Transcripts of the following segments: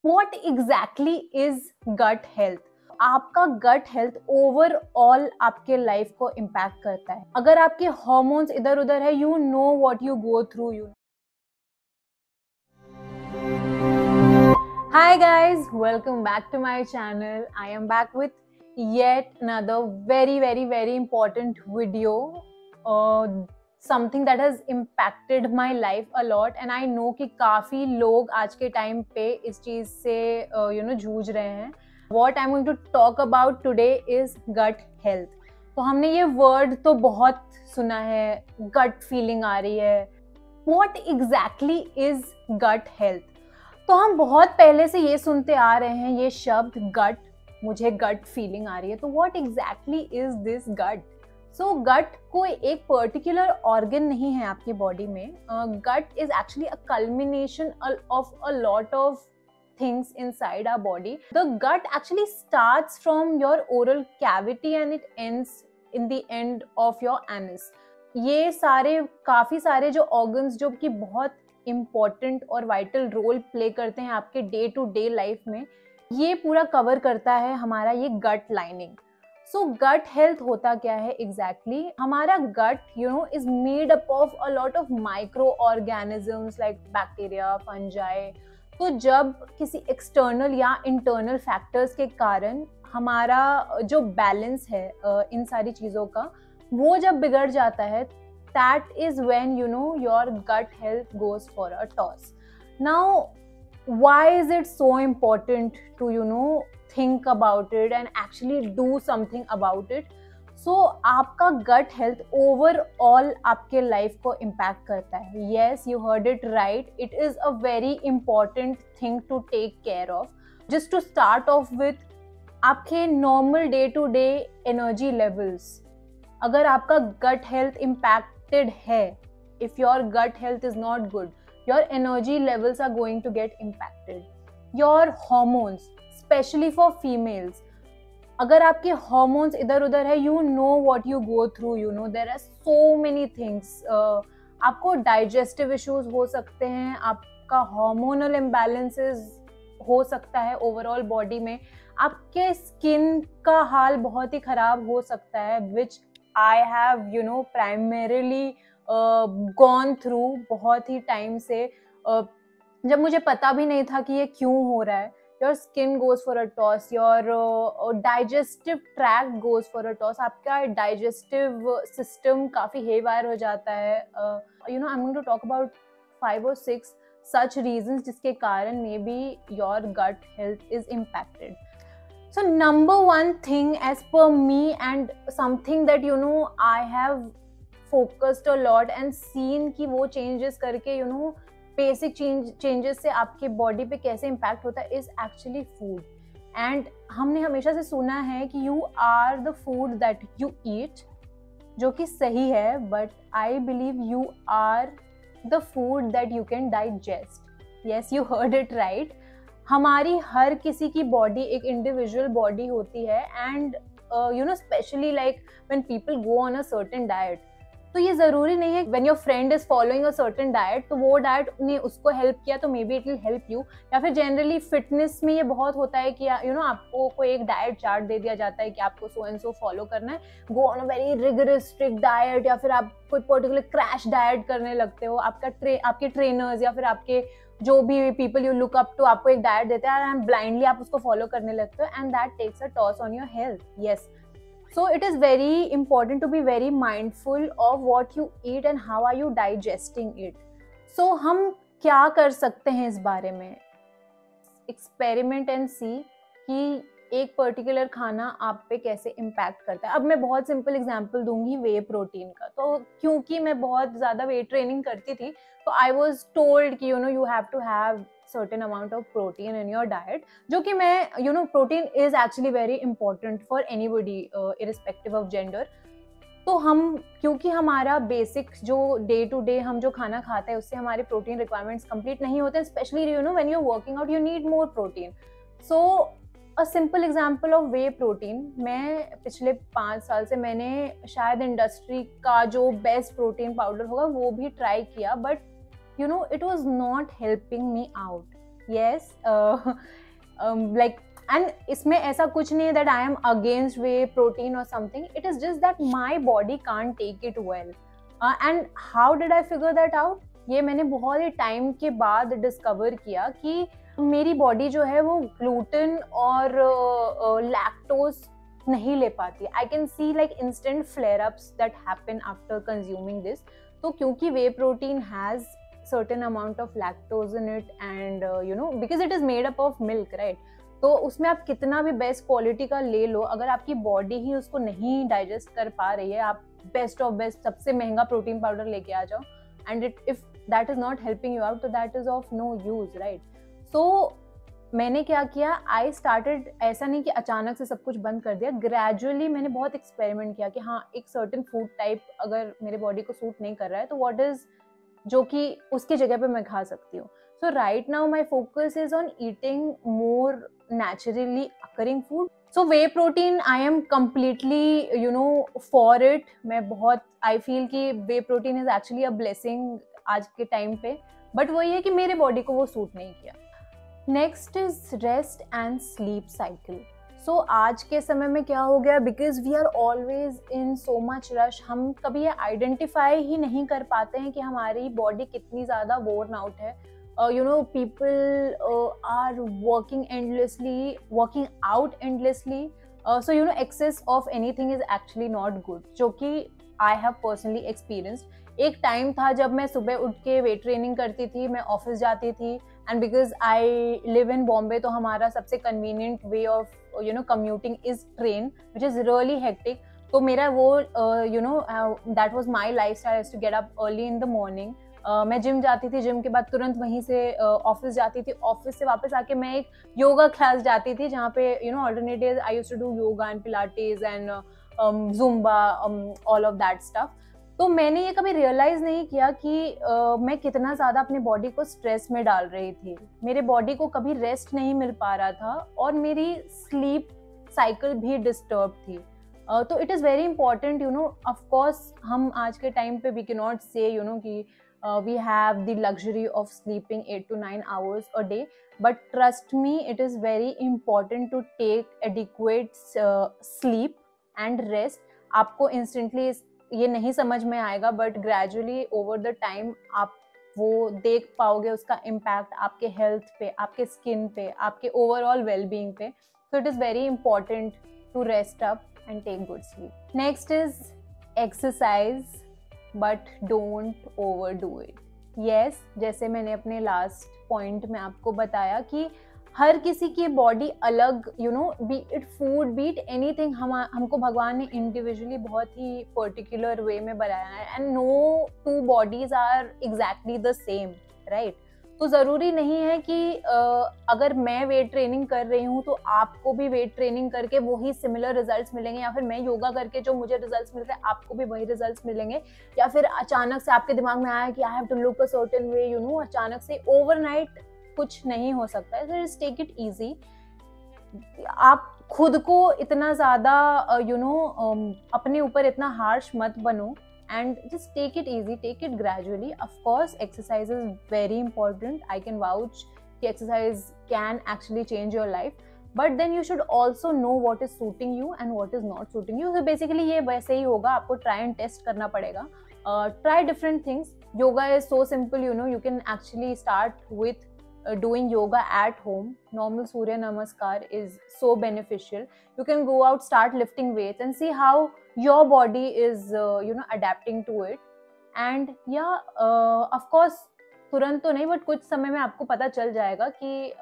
What exactly is gut health? आपका gut health overall आपके life को इम्पैक्ट करता है। अगर आपके हॉर्मोन्स इधर उधर है, you know what you go through. You Hi guys, welcome back to my channel. I am back with yet another very important video. Something that has impacted my life a lot and I know कि काफ़ी लोग आज के time पे इस चीज़ से जूझ रहे हैं. What I'm going to talk about today is gut health. तो हमने ये वर्ड तो बहुत सुना है, गट फीलिंग आ रही है. What exactly is gut health? तो हम बहुत पहले से ये सुनते आ रहे हैं ये शब्द गट, मुझे गट फीलिंग आ रही है. तो what exactly is this gut? So gut कोई एक पर्टिकुलर ऑर्गन नहीं है आपकी बॉडी में. Gut is actually a culmination of a lot of things inside our body. The gut actually starts from your oral cavity and it ends in the end of your anus. ये काफी सारे जो organs जो कि बहुत important और vital role play करते हैं आपके डे टू डे लाइफ में, ये पूरा कवर करता है हमारा ये गट लाइनिंग. सो गट हेल्थ होता क्या है एग्जैक्टली? हमारा gut is made up of a lot of microorganisms like bacteria, fungi. तो जब किसी एक्सटर्नल या इंटरनल फैक्टर्स के कारण हमारा जो बैलेंस है इन सारी चीज़ों का, वो जब बिगड़ जाता है, that is when your gut health goes for a toss. Now, why is it so important to think about it and actually do something about it? So आपका गट हेल्थ ओवरऑल आपके लाइफ को impact करता है. Yes, you heard it right. It is a very important thing to take care of. Just to start off with, आपके normal day to day energy levels, अगर आपका gut health impacted है, if your gut health is not good, your energy levels are going to get impacted. Your hormones, especially for females, अगर आपके hormones इधर उधर है, you know what you go through. There are so many things. आपको digestive issues हो सकते हैं, आपका हार्मोनल इम्बैलेंसेस हो सकता है ओवरऑल बॉडी में, आपके स्किन का हाल बहुत ही खराब हो सकता है, which I have primarily gone through बहुत ही टाइम से. जब मुझे पता भी नहीं था कि ये क्यों हो रहा है. Your skin goes for a toss, your digestive tract goes for a toss. आपका digestive system काफ़ी haywire हो जाता है. I'm going to talk about 5 or 6 such reasons जिसके कारण maybe your gut health is impacted. So number one thing as per me and something that I have focused a lot and seen कि वो changes करके basic changes से आपके body पे कैसे impact होता है, इज एक्चुअली फूड. एंड हमने हमेशा से सुना है कि you are the food that you eat, जो कि सही है, but I believe you are the food that you can digest. Yes, you heard it right. हमारी हर किसी की बॉडी एक इंडिविजुअल बॉडी होती है and specially like when people go on a certain diet, तो ये ज़रूरी नहीं है when your friend is following a certain diet तो वो डाइट ने उसको हेल्प किया तो may be it will help you. या फिर जनरली फिटनेस में ये बहुत होता है कि आपको कोई एक डाइट चार्ट दे दिया जाता है कि आपको सो एंड सो फॉलो करना है, go on a very rigorous strict diet, या फिर आप कोई पर्टिकुलर क्रैश डाइट करने लगते हो. आपके ट्रेनर्स या फिर आपके जो भी people you look up to आपको एक डाइट देते हैं एंड ब्लाइंडली आप उसको फॉलो करने लगते हो, and that takes a toss on your health. Yes, so it is very important to be very mindful of what you eat and how are you digesting it. So हम क्या कर सकते हैं इस बारे में? Experiment and see कि एक पर्टिकुलर खाना आप पे कैसे इम्पैक्ट करता है. अब मैं बहुत सिंपल एग्जांपल दूंगी वे प्रोटीन का. तो क्योंकि मैं बहुत ज़्यादा वेट ट्रेनिंग करती थी, तो आई वॉज टोल्ड कि you have to have certain amount of protein in your diet, जो कि मैं protein is actually very important for anybody irrespective of gender. तो हम क्योंकि हमारा बेसिक जो डे टू डे हम जो खाना खाते हैं उससे हमारे प्रोटीन रिक्वायरमेंट्स कंप्लीट नहीं होते, specially when you working out you need more protein. So a simple example of way protein, मैं पिछले 5 साल से मैंने शायद इंडस्ट्री का जो बेस्ट प्रोटीन पाउडर होगा वो भी ट्राई किया, but it was not helping me out. yes, like, and इसमें ऐसा कुछ नहीं है that I am against whey protein or something. It is just that my body can't take it well. And how did I figure that out? ये मैंने बहुत ही time के बाद डिस्कवर किया कि मेरी बॉडी जो है वो ग्लूटेन और लैक्टोज नहीं ले पाती. I can see like instant flare ups that happen after consuming this. तो क्योंकि whey protein has certain amount of lactose in it, and you know, because it is made up of milk, right? तो उसमें आप कितना भी best quality का ले लो, अगर आपकी बॉडी ही उसको नहीं डाइजेस्ट कर पा रही है, आप बेस्ट ऑफ बेस्ट सबसे महंगा प्रोटीन पाउडर लेके आ जाओ, and if that is not helping you out, तो that is of no use, right? So मैंने क्या किया, आई स्टार्टेड, ऐसा नहीं कि अचानक से सब कुछ बंद कर दिया, ग्रेजुअली मैंने बहुत एक्सपेरिमेंट किया कि हाँ, एक सर्टेन फूड टाइप अगर मेरे बॉडी को सूट नहीं कर रहा है तो व्हाट इज जो कि उसकी जगह पे मैं खा सकती हूँ. So right now my focus is on eating more naturally occurring food. So whey protein, I am completely, you know, for it. मैं बहुत, I feel कि whey protein is actually a blessing आज के टाइम पे, but वही है कि मेरे बॉडी को वो सूट नहीं किया. Next is rest and sleep cycle. So आज के समय में क्या हो गया, because we are always in so much rush, हम कभी ये आइडेंटिफाई ही नहीं कर पाते हैं कि हमारी बॉडी कितनी ज़्यादा वोर्न आउट है. You know, people are working endlessly, working out endlessly. So you know, excess of anything is actually not good, जो कि I have personally experienced. एक टाइम था जब मैं सुबह उठ के वेट ट्रेनिंग करती थी, मैं ऑफिस जाती थी, and because I live in Bombay, तो हमारा सबसे convenient way of you know commuting is train, which is really hectic. तो मेरा वो you know that was my lifestyle to get up early in the morning. मैं gym जाती थी, gym के बाद तुरंत वहीं से ऑफिस जाती थी, ऑफिस से वापस आके मैं एक योगा क्लास जाती थी जहाँ पे you know alternative I used to do yoga and Pilates and Zumba, all of that stuff. तो मैंने ये कभी रियलाइज नहीं किया कि मैं कितना ज़्यादा अपनी बॉडी को स्ट्रेस में डाल रही थी. मेरे बॉडी को कभी रेस्ट नहीं मिल पा रहा था और मेरी स्लीप साइकिल भी डिस्टर्ब थी. तो it is very important, you know, of course हम आज के टाइम पे वी कैन नॉट से यू नो कि we have the luxury of sleeping 8 to 9 hours a day, but trust me, it is very important to take adequate sleep and rest. आपको instantly ये नहीं समझ में आएगा, but gradually over the time आप वो देख पाओगे उसका impact आपके health पे, आपके skin पे, आपके overall well-being पे. So it is very important to rest up and take good sleep. Next is exercise, but don't overdo it. Yes, जैसे मैंने अपने लास्ट पॉइंट में आपको बताया कि हर किसी की बॉडी अलग, you know, B it food, B it anything, हमको भगवान ने इंडिविजुअली बहुत ही पर्टिकुलर वे में बनाया है, and no two bodies are exactly the same, right? तो ज़रूरी नहीं है कि अगर मैं वेट ट्रेनिंग कर रही हूँ तो आपको भी वेट ट्रेनिंग करके वही सिमिलर रिजल्ट्स मिलेंगे, या फिर मैं योगा करके जो मुझे रिजल्ट्स मिल रहे हैं आपको भी वही रिजल्ट्स मिलेंगे, या फिर अचानक से आपके दिमाग में आया कि I have to look a certain way, you know, अचानक से ओवरनाइट कुछ नहीं हो सकता है. So just take it easy. आप खुद को इतना ज़्यादा यू नो अपने ऊपर इतना हार्श मत बनो, and just take it easy, take it gradually. Of course, exercise is very important. I can vouch that exercise can actually change your life, but then you should also know what is suiting you and what is not suiting you. So basically ये वैसे ही होगा, आपको try and test करना पड़ेगा. Try different things. Yoga is so simple, you know, you can actually start with doing yoga at home. Normal Surya Namaskar is so beneficial. You can go out, start lifting weights and see how your body is you know adapting to it. And yeah, of course तुरंत तो नहीं, but कुछ समय में आपको पता चल जाएगा कि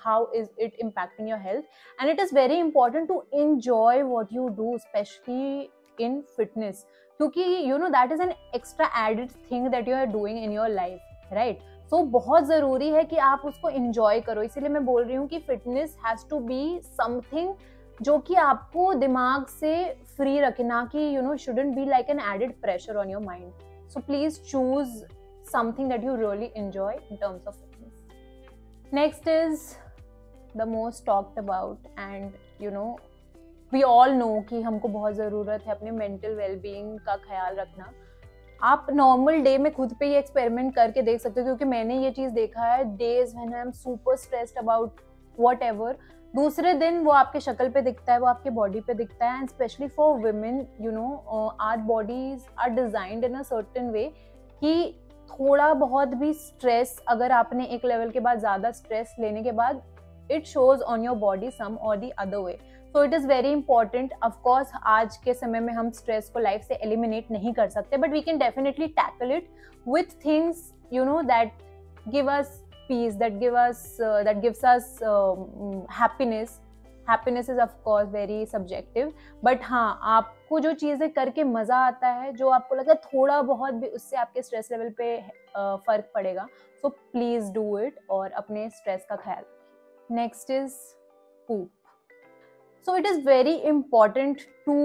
how is it impacting your health. And it is very important to enjoy what you do, especially in fitness, क्योंकि you know that is an extra added thing that you are doing in your life, right? So बहुत ज़रूरी है कि आप उसको enjoy करो. इसीलिए मैं बोल रही हूँ कि fitness has to be something जो कि आपको दिमाग से फ्री रखे, ना कि you know shouldn't be like an added pressure on your mind. So please choose something that you really enjoy in terms of fitness. Next is the most talked about, and you know we all know कि हमको बहुत ज़रूरत है अपने mental well-being का ख्याल रखना. आप नॉर्मल डे में खुद पे ये एक्सपेरिमेंट करके देख सकते हो, क्योंकि मैंने ये चीज देखा है, days when I am super stressed about whatever, दूसरे दिन वो आपके शक्ल पे दिखता है, वो आपके बॉडी पे दिखता है। And specially for women, you know, our bodies are designed in a certain way कि थोड़ा बहुत भी स्ट्रेस, अगर आपने एक लेवल के बाद ज्यादा स्ट्रेस लेने के बाद, it shows on your body some or the other way. So it is very important. Of course आज के समय में हम स्ट्रेस को लाइफ से एलिमिनेट नहीं कर सकते, but we can definitely tackle it with things, you know, that give us peace, that gives us happiness. Happiness is of course very subjective, but हाँ, आपको जो चीजें करके मजा आता है, जो आपको लगता है थोड़ा बहुत भी उससे आपके स्ट्रेस लेवल पे फर्क पड़ेगा, so please do it और अपने स्ट्रेस का ख्याल रखिए। Next is poop. So it is very important to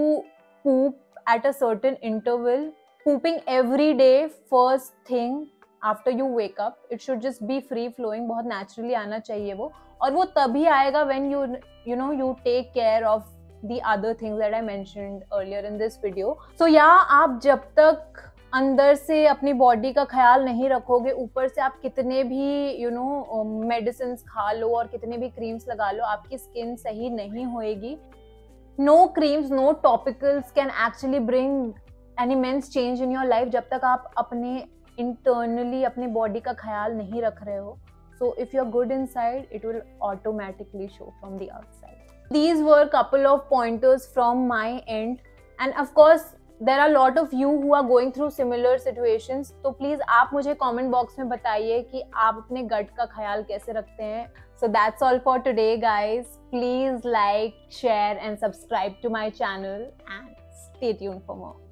poop at a certain interval. Pooping every day, first thing after you wake up, it should just be free flowing, बहुत naturally आना चाहिए वो, और वो तभी आएगा when you know you take care of the other things that I mentioned earlier in this video. So या आप जब तक अंदर से अपनी बॉडी का ख्याल नहीं रखोगे, ऊपर से आप कितने भी यू नो मेडिसिन खा लो और कितने भी क्रीम्स लगा लो, आपकी स्किन सही नहीं होएगी। No creams, no topicals can actually bring an immense change in your life जब तक आप अपने इंटरनली अपनी बॉडी का ख्याल नहीं रख रहे हो। So if you are good inside, it will automatically show from the outside. These were couple of pointers from my end, and of course there are lot of you who are going through similar situations. तो please आप मुझे comment box में बताइए कि आप अपने गट का ख्याल कैसे रखते हैं। So that's all for today guys. Please like, share and subscribe to my channel and stay tuned for more.